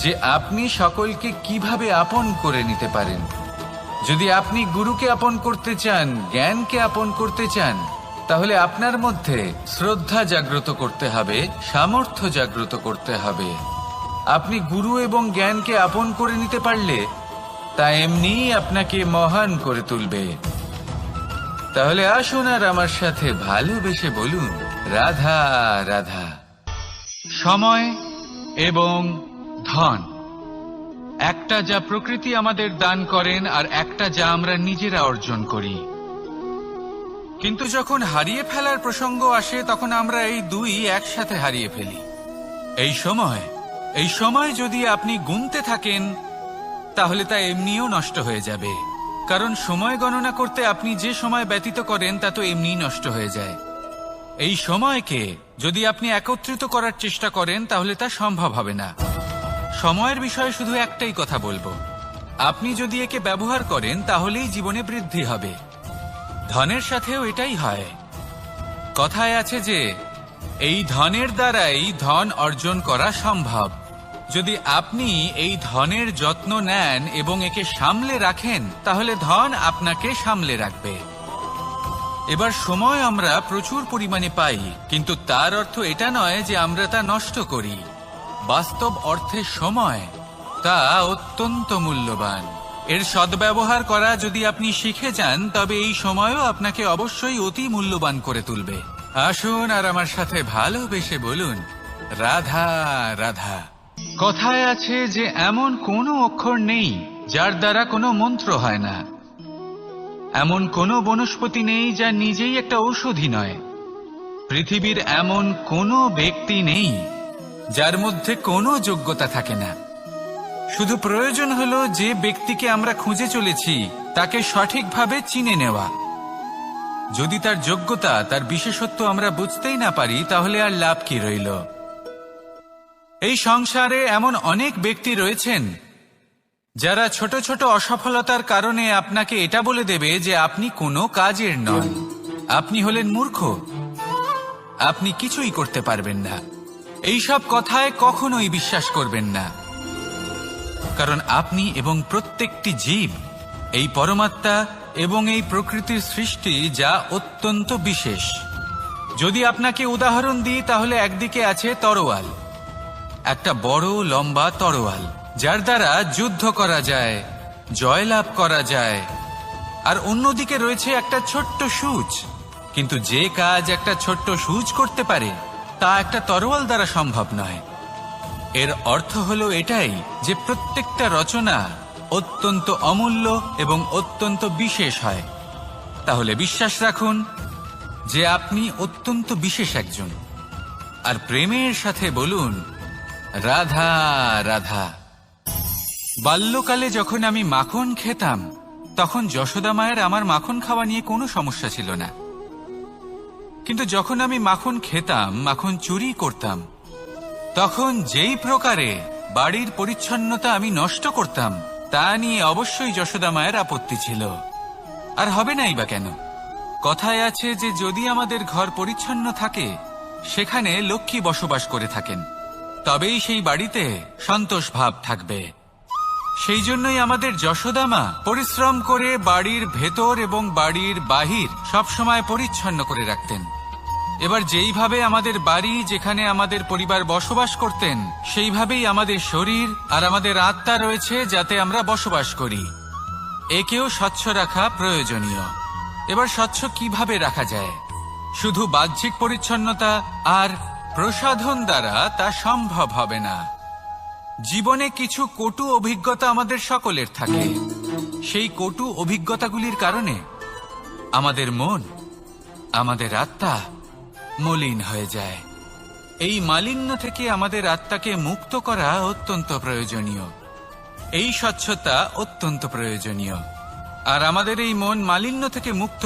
যে আপনি সকলকে কিভাবে আপন করে নিতে পারেন। যদি আপনি গুরুকে আপন করতে চান, জ্ঞানকে আপন করতে চান, তাহলে আপনার মধ্যে শ্রদ্ধা জাগ্রত করতে হবে, সামর্থ্য জাগ্রত করতে হবে। আপনি গুরু এবং জ্ঞানকে আপন করে নিতে পারলে তা এমনিই আপনাকে মহান করে তুলবে। তাহলে আসুন আর আমার সাথে ভালোবেসে বলুন, রাধা রাধা। সময় এবং ধন, একটা যা প্রকৃতি আমাদের দান করেন আর একটা যা আমরা নিজেরা অর্জন করি। কিন্তু যখন হারিয়ে ফেলার প্রসঙ্গ আসে তখন আমরা এই দুই একসাথে হারিয়ে ফেলি। এই সময় যদি আপনি গুনতে থাকেন তাহলে তা এমনিও নষ্ট হয়ে যাবে, কারণ সময় গণনা করতে আপনি যে সময় ব্যতীত করেন তা তো এমনিই নষ্ট হয়ে যায়। এই সময়কে যদি আপনি একত্রিত করার চেষ্টা করেন তাহলে তা সম্ভব হবে না। সময়ের বিষয়ে শুধু একটাই কথা বলবো, আপনি যদি একে ব্যবহার করেন তাহলেই জীবনে বৃদ্ধি হবে। ধনের সাথেও এটাই হয়। কথায় আছে যে এই ধনের দ্বারাই ধন অর্জন করা সম্ভব। যদি আপনি এই ধনের যত্ন নেন এবং একে সামলে রাখেন তাহলে ধন আপনাকে সামলে রাখবে। এবার সময় আমরা প্রচুর পরিমাণে পাই, কিন্তু তার অর্থ এটা নয় যে আমরা তা নষ্ট করি। বাস্তব অর্থে সময় তা অত্যন্ত মূল্যবান। এর সদ্ব্যবহার করা যদি আপনি শিখে যান তবে এই সময়ও আপনাকে অবশ্যই অতি মূল্যবান করে তুলবে। আসুন আর আমার সাথে ভালোবেসে বলুন, রাধা রাধা। কথায় আছে যে এমন কোনো অক্ষর নেই যার দ্বারা কোনো মন্ত্র হয় না। এমন কোনো বনস্পতি নেই যা নিজেই একটা ঔষধি নয়। পৃথিবীর এমন কোনো ব্যক্তি নেই যার মধ্যে কোনো যোগ্যতা থাকে না। শুধু প্রয়োজন হলো যে ব্যক্তিকে আমরা খুঁজে চলেছি তাকে সঠিকভাবে চিনে নেওয়া। যদি তার যোগ্যতা, তার বিশেষত্ব আমরা বুঝতেই না পারি তাহলে আর লাভ কি রইল? এই সংসারে এমন অনেক ব্যক্তি রয়েছেন যারা ছোট ছোট অসফলতার কারণে আপনাকে এটা বলে দেবে যে আপনি কোনো কাজের নন, আপনি হলেন মূর্খ, আপনি কিছুই করতে পারবেন না। এইসব কথায় কখনোই বিশ্বাস করবেন না, কারণ আপনি এবং প্রত্যেকটি জীব এই পরমাত্মা এবং এই প্রকৃতির সৃষ্টি যা অত্যন্ত বিশেষ। যদি আপনাকে উদাহরণ দিই তাহলে একদিকে আছে তরোয়াল, একটা বড় লম্বা তরোয়াল যার দ্বারা যুদ্ধ করা যায়, জয়লাভ করা যায়। আর অন্যদিকে রয়েছে একটা ছোট্ট সূচ, কিন্তু যে কাজ একটা ছোট্ট সূচ করতে পারে তা একটা তরোয়াল দ্বারা সম্ভব নয়। এর অর্থ হলো এটাই যে প্রত্যেকটা রচনা অত্যন্ত অমূল্য এবং অত্যন্ত বিশেষ হয়। তাহলে বিশ্বাস রাখুন যে আপনি অত্যন্ত বিশেষ একজন, আর প্রেমের সাথে বলুন, রাধা রাধা। বাল্যকালে যখন আমি মাখন খেতাম তখন যশোদা মায়ের আমার মাখন খাওয়া নিয়ে কোনো সমস্যা ছিল না, কিন্তু যখন আমি মাখন খেতাম, মাখন চুরি করতাম, তখন যেই প্রকারে বাড়ির পরিচ্ছন্নতা আমি নষ্ট করতাম তা নিয়ে অবশ্যই যশোদা মায়ের আপত্তি ছিল। আর হবে নাই বা কেন? কথায় আছে যে যদি আমাদের ঘর পরিচ্ছন্ন থাকে সেখানে লক্ষ্মী বসবাস করে থাকেন, তবেই সেই বাড়িতে সন্তোষ ভাব থাকবে। সেই জন্যই আমাদের যশোদা মা পরিশ্রম করে বাড়ির ভেতর এবং বাড়ির বাহির সবসময় পরিচ্ছন্ন করে রাখতেন। এবার যেইভাবে আমাদের বাড়ি, যেখানে আমাদের পরিবার বসবাস করতেন, সেইভাবেই আমাদের শরীর আর আমাদের আত্মা রয়েছে যাতে আমরা বসবাস করি। একেও স্বচ্ছ রাখা প্রয়োজনীয়। এবার স্বচ্ছ কিভাবে রাখা যায়? শুধু বাহ্যিক পরিচ্ছন্নতা আর প্রসাধন দ্বারা তা সম্ভব হবে না। জীবনে কিছু কটু অভিজ্ঞতা আমাদের সকলের থাকে। সেই কটু অভিজ্ঞতাগুলির কারণে আমাদের মন, আমাদের আত্মা মলিন হয়ে যায়। এই মালিন্য থেকে আমাদের আত্মাকে মুক্ত করা অত্যন্ত প্রয়োজনীয়। এই স্বচ্ছতা অত্যন্ত প্রয়োজনীয়। আর আমাদের এই মন মালিন্য থেকে মুক্ত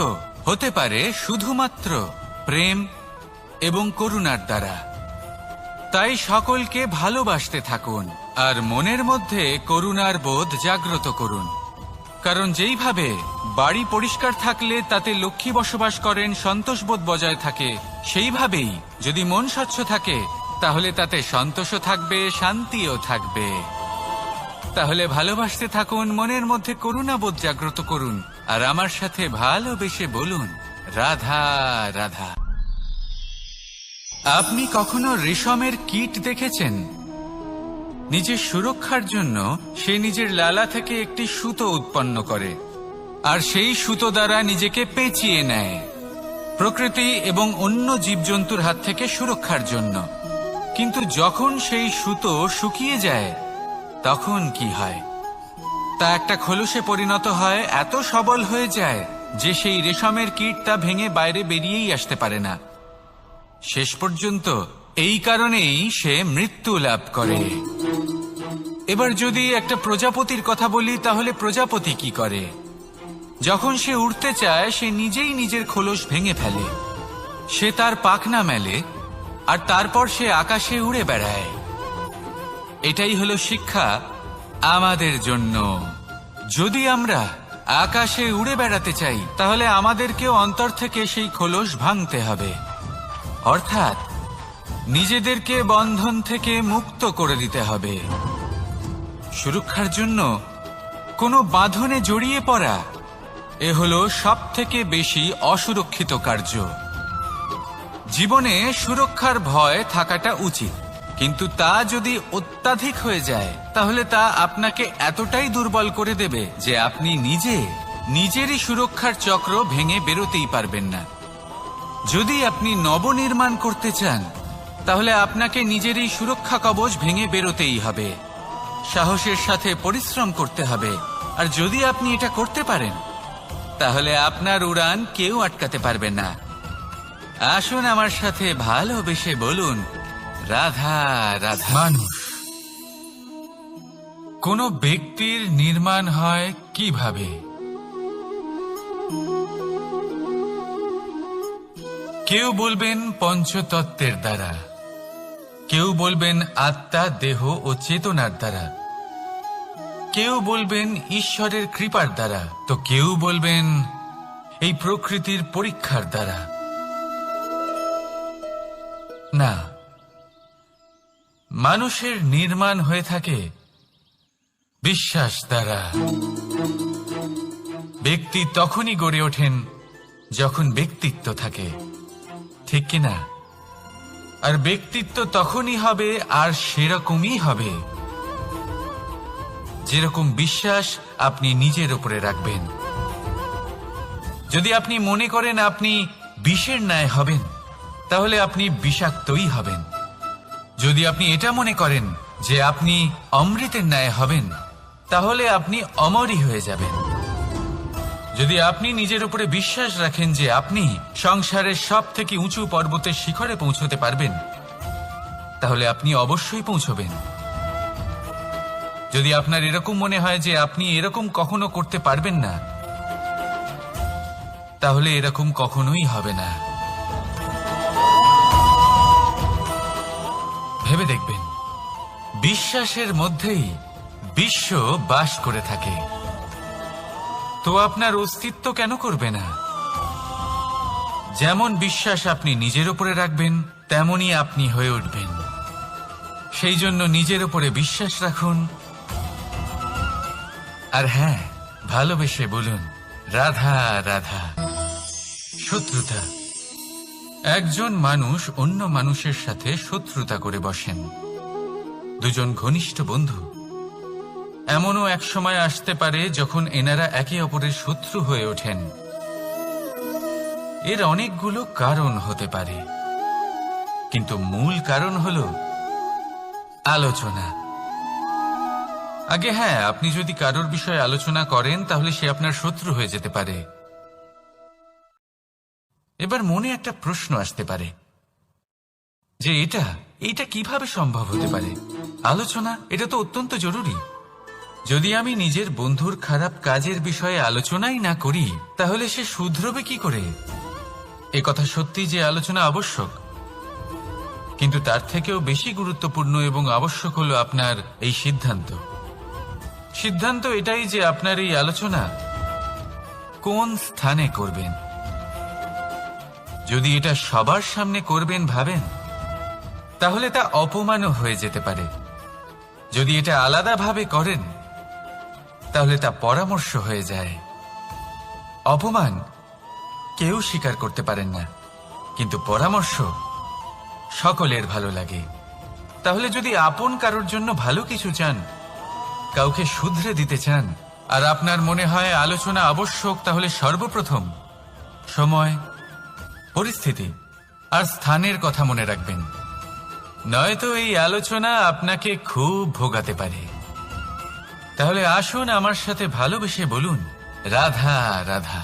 হতে পারে শুধুমাত্র প্রেম এবং করুণার দ্বারা। তাই সকলকে ভালোবাসতে থাকুন আর মনের মধ্যে করুণার বোধ জাগ্রত করুন। কারণ যেইভাবে বাড়ি পরিষ্কার থাকলে তাতে লক্ষ্মী বসবাস করেন, সন্তোষবোধ বজায় থাকে, সেইভাবেই যদি মন স্বচ্ছ থাকে তাহলে তাতে সন্তোষও থাকবে, শান্তিও থাকবে। তাহলে ভালোবাসতে থাকুন, মনের মধ্যে করুণাবোধ জাগ্রত করুন আর আমার সাথে ভালোবেসে বলুন, রাধা রাধা। আপনি কখনো রেশমের কীট দেখেছেন? নিজের সুরক্ষার জন্য সে নিজের লালা থেকে একটি সুতো উৎপন্ন করে আর সেই সুতো দ্বারা নিজেকে পেঁচিয়ে নেয়, প্রকৃতি এবং অন্য জীবজন্তুর হাত থেকে সুরক্ষার জন্য। কিন্তু যখন সেই সুতো শুকিয়ে যায় তখন কি হয়? তা একটা খোলসে পরিণত হয়, এত সবল হয়ে যায় যে সেই রেশমের কীট তা ভেঙে বাইরে বেরিয়েই আসতে পারে না। শেষ পর্যন্ত এই কারণেই সে মৃত্যু লাভ করে। এবার যদি একটা প্রজাপতির কথা বলি, তাহলে প্রজাপতি কি করে? যখন সে উড়তে চায় সে নিজেই নিজের খোলস ভেঙে ফেলে, সে তার পাখনা মেলে আর তারপর সে আকাশে উড়ে বেড়ায়। এটাই হলো শিক্ষা আমাদের জন্য। যদি আমরা আকাশে উড়ে বেড়াতে চাই তাহলে আমাদেরকেও অন্তর থেকে সেই খোলস ভাঙতে হবে, অর্থাৎ নিজেদেরকে বন্ধন থেকে মুক্ত করে দিতে হবে। সুরক্ষার জন্য কোনো বাঁধনে জড়িয়ে পড়া এ হলো সবথেকে বেশি অসুরক্ষিত কার্য। জীবনে সুরক্ষার ভয় থাকাটা উচিত, কিন্তু তা যদি অত্যাধিক হয়ে যায় তাহলে তা আপনাকে এতটাই দুর্বল করে দেবে যে আপনি নিজেরই সুরক্ষার চক্র ভেঙে বেরোতেই পারবেন না। যদি আপনি নবনির্মাণ করতে চান তাহলে আপনাকে নিজেরই সুরক্ষা কবচ ভেঙে বেরোতেই হবে, সাহসের সাথে পরিশ্রম করতে হবে। আর যদি আপনি এটা করতে পারেন তাহলে আপনার উড়ান কেউ আটকাতে পারবে না। আসুন আমার সাথে ভালোবেসে বলুন, রাধা রাধা। মানুষ, কোন ব্যক্তির নির্মাণ হয় কিভাবে? কেউ বলবেন পঞ্চতত্ত্বের দ্বারা, কেউ বলবেন আত্মা, দেহ ও চেতনার দ্বারা, কেউ বলবেন ঈশ্বরের কৃপার দ্বারা, তো কেউ বলবেন এই প্রকৃতির পরীক্ষার দ্বারা। না, মানুষের নির্মাণ হয়ে থাকে বিশ্বাস দ্বারা। ব্যক্তি তখনই গড়ে ওঠেন যখন ব্যক্তিত্ব থাকে, ঠিক কিনা? আর ব্যক্তিত্ব তখনই হবে আর সেরকমই হবে যেরকম বিশ্বাস আপনি নিজের উপরে রাখবেন। যদি আপনি মনে করেন আপনি বিষের ন্যায় হবেন তাহলে আপনি বিষাক্তই হবেন। যদি আপনি এটা মনে করেন যে আপনি অমৃতের ন্যায় হবেন তাহলে আপনি অমরই হয়ে যাবেন। যদি আপনি নিজের উপরে বিশ্বাস রাখেন যে আপনি সংসারের সব থেকে উঁচু পর্বতের শিখরে পৌঁছতে পারবেন তাহলে আপনি অবশ্যই পৌঁছবেন। যদি আপনার এরকম মনে হয় যে আপনি এরকম কখনো করতে পারবেন না তাহলে এরকম কখনোই হবে না। ভেবে দেখবেন, বিশ্বাসের মধ্যেই বিশ্ব বাস করে থাকে, তো আপনার অস্তিত্ব কেন করবে না? যেমন বিশ্বাস আপনি নিজের উপরে রাখবেন তেমনই আপনি হয়ে উঠবেন। সেই জন্য নিজের উপরে বিশ্বাস রাখুন আর হ্যাঁ, ভালোবেসে বলুন, রাধা রাধা। শত্রুতা, একজন মানুষ অন্য মানুষের সাথে শত্রুতা করে বসেন। দুজন ঘনিষ্ঠ বন্ধু এমনও এক সময় আসতে পারে যখন এনারা একে অপরের শত্রু হয়ে ওঠেন। এর অনেকগুলো কারণ হতে পারে, কিন্তু মূল কারণ হলো আলোচনা। আগে হ্যাঁ, আপনি যদি কারোর বিষয়ে আলোচনা করেন তাহলে সে আপনার শত্রু হয়ে যেতে পারে। এবার মনে একটা প্রশ্ন আসতে পারে যে এটা কিভাবে সম্ভব হতে পারে? আলোচনা এটা তো অত্যন্ত জরুরি। যদি আমি নিজের বন্ধুর খারাপ কাজের বিষয়ে আলোচনাই না করি তাহলে সে শুধরবে কি করে? এ কথা সত্যি যে আলোচনা আবশ্যক, কিন্তু তার থেকেও বেশি গুরুত্বপূর্ণ এবং আবশ্যক হলো আপনার এই সিদ্ধান্ত এটাই যে আপনার এই আলোচনা কোন স্থানে করবেন। যদি এটা সবার সামনে করবেন ভাবেন, তাহলে তা অপমানও হয়ে যেতে পারে। যদি এটা আলাদাভাবে করেন তাহলে তা পরামর্শ হয়ে যায়। অপমান কেউ স্বীকার করতে পারেন না, কিন্তু পরামর্শ সকলের ভালো লাগে। তাহলে যদি আপন কারোর জন্য ভালো কিছু চান, কাউকে শুধরে দিতে চান, আর আপনার মনে হয় আলোচনা আবশ্যক, তাহলে সর্বপ্রথম সময়, পরিস্থিতি আর স্থানের কথা মনে রাখবেন। নয়তো এই আলোচনা আপনাকে খুব ভোগাতে পারে। তাহলে আসুন আমার সাথে ভালোবেসে বলুন, রাধা রাধা।